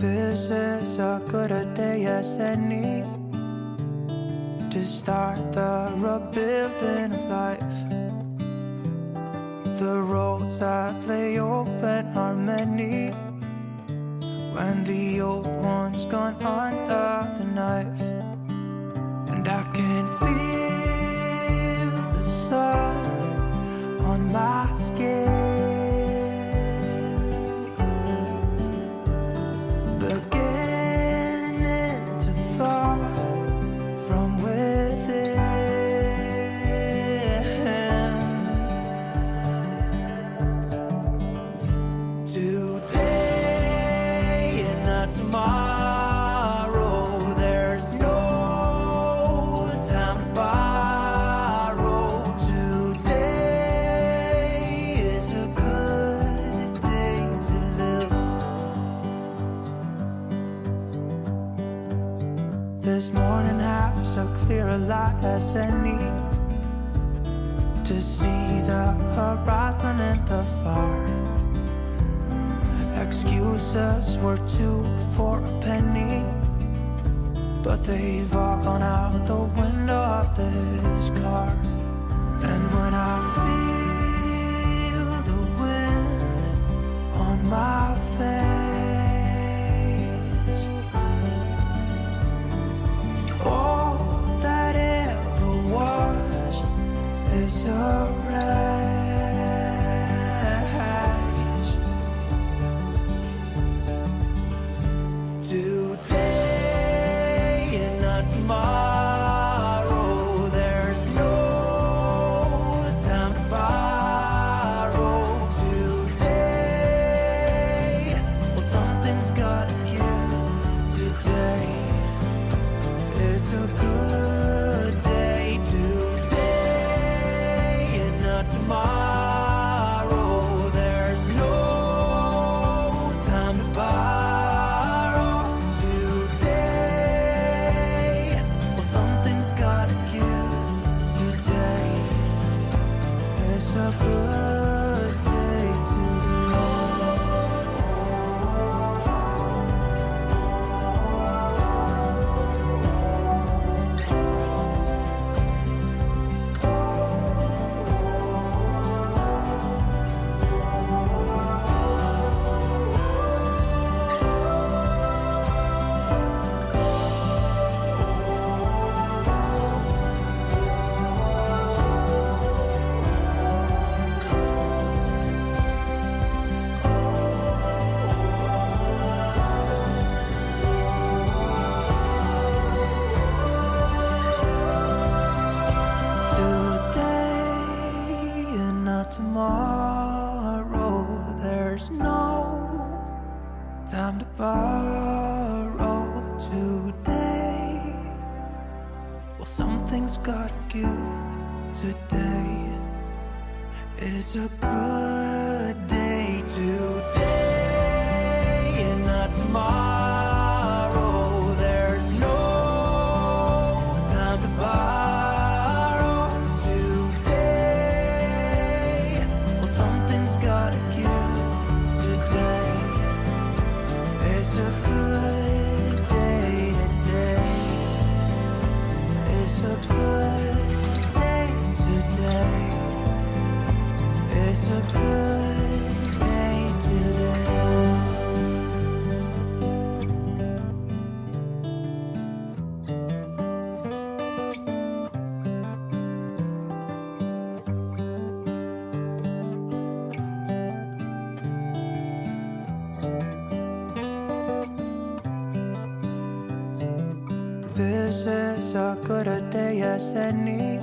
This is as good a day as any to start the rebuilding of life. The roads that lay open are many when the old one's gone under the knife. And I can feel the sun on my skin, beginning to thaw from within. Today and not tomorrow, there's no time to borrow. Today is a good day to live. This morning has so clear a light as any to see the horizon and the far. Excuses were 2 for a penny, but they've all gone out the window of this car. And when I feel the wind on my face, all that ever was is a wreck. Today and not tomorrow, there's no time to borrow. Today, well, something's gotta give. Today is a good day. Today and not tomorrow, there's no time to borrow. Today, well, something's gotta give. Today is a good day to today and not tomorrow, there's no time to borrow. Today, well, something's gotta give. Today is a good day. Today and not tomorrow, there's no time to borrow. Today, well, something's gotta give. Today is a good day. Today is a good day. Today is a good day to live. This is as good a day as any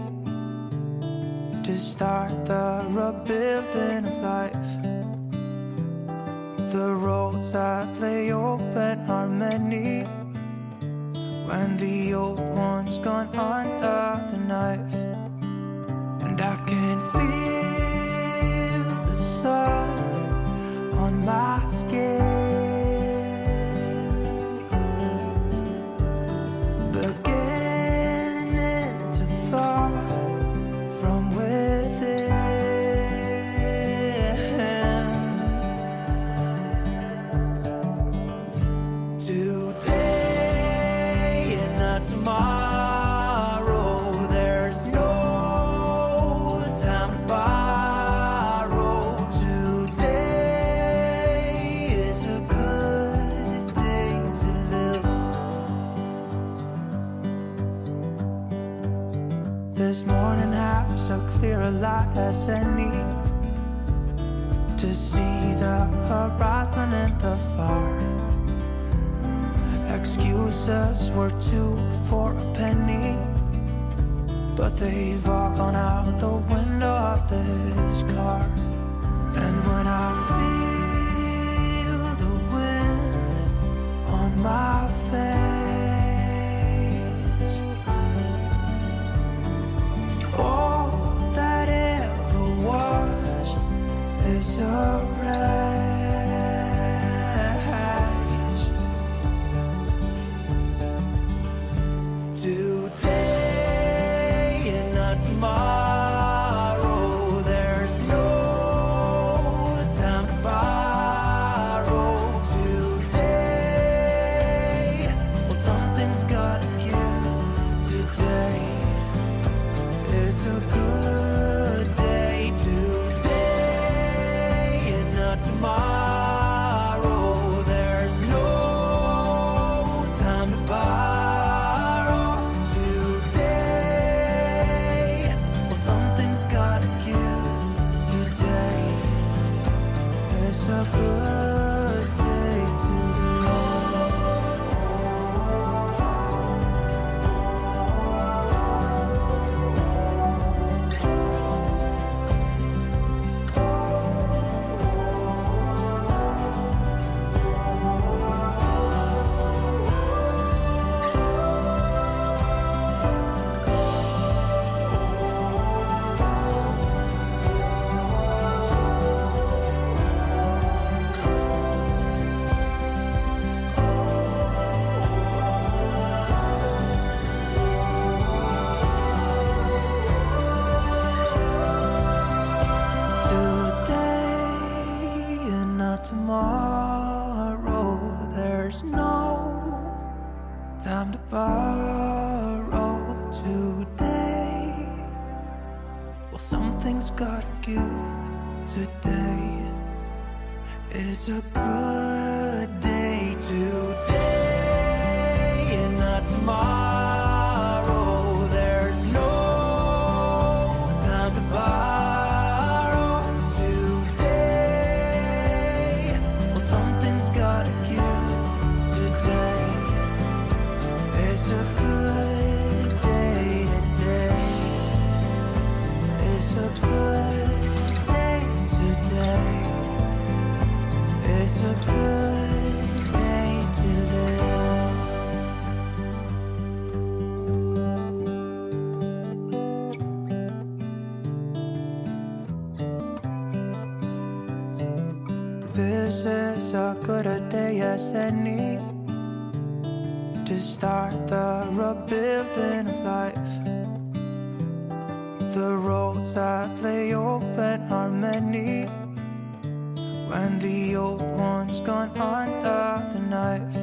to start the rebuilding of life. The roads that lay open are many when the old one's gone under the knife. And I can feel the sun on my skin, beginning to thaw from within. light as any, to see the horizon in the far. Excuses were 2 for a penny, but they've all gone out the window of this car. And when I feel the wind on my face, all that ever was is a race. Today and not tomorrow, there's no time to borrow. Today, well, something's gotta give. Today is a good day. Today and not tomorrow, there's no time to borrow. Today, well, something's gotta give. Today is a good day to live. Today and not tomorrow, there's no time to borrow. Today, well, something's gotta give. Today is a good day. Today and not tomorrow, there's no time to borrow. Today, well, something's gotta give. Today is a good day. Today is a good day. Today is a good day to live. This is as good a day as any, to start the rebuilding of life. The roads that lay open are many, when the old one's gone under the knife.